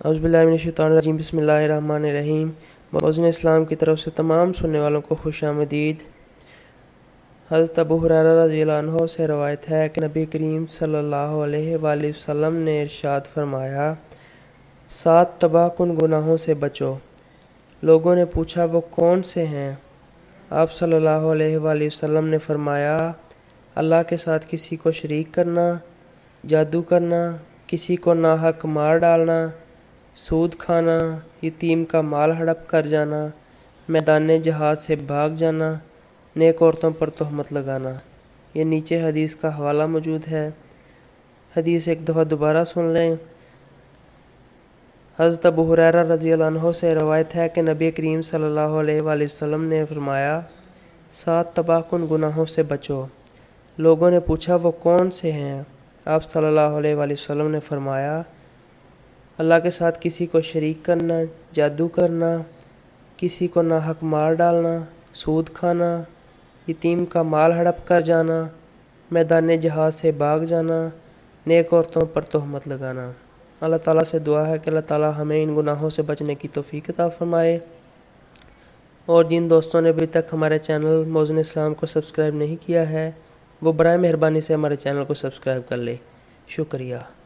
اعوذ باللہ من الشیطان الرجیم، بسم اللہ الرحمن الرحیم۔ موزن اسلام کی طرف سے تمام سننے والوں کو خوش آمدید۔ حضرت ابو ہریرہ رضی اللہ عنہ سے روایت ہے کہ نبی کریم صلی اللہ علیہ وآلہ وسلم نے ارشاد فرمایا، 7 تباہ کن گناہوں سے بچو۔ لوگوں نے پوچھا وہ کون سے ہیں؟ آپ صلی اللہ علیہ وآلہ وسلم نے فرمایا، اللہ کے ساتھ کسی کو شریک کرنا، جادو کرنا، کسی کو ناحق مار ڈالنا، سود کھانا، یتیم کا مال ہڑپ کر جانا، میدان جہاد سے بھاگ جانا، نیک عورتوں پر تہمت لگانا۔ یہ نیچے حدیث کا حوالہ موجود ہے، حدیث ایک دفعہ دوبارہ سن لیں۔ حضرت ابو ہریرہ رضی اللہ عنہ سے روایت ہے کہ نبی کریم صلی اللہ علیہ وآلہ وسلم نے فرمایا، 7 تباہ کن گناہوں سے بچو۔ لوگوں نے پوچھا وہ کون سے ہیں؟ آپ صلی اللہ علیہ وآلہ وسلم نے فرمایا، اللہ کے ساتھ کسی کو شریک کرنا، جادو کرنا، کسی کو ناحق مار ڈالنا، سود کھانا، یتیم کا مال ہڑپ کر جانا، میدان جہاد سے بھاگ جانا، نیک عورتوں پر تہمت لگانا۔ اللہ تعالیٰ سے دعا ہے کہ اللہ تعالیٰ ہمیں ان گناہوں سے بچنے کی توفیق عطا فرمائے، اور جن دوستوں نے ابھی تک ہمارے چینل موزن اسلام کو سبسکرائب نہیں کیا ہے وہ برائے مہربانی سے ہمارے چینل کو سبسکرائب کر لے۔ شکریہ۔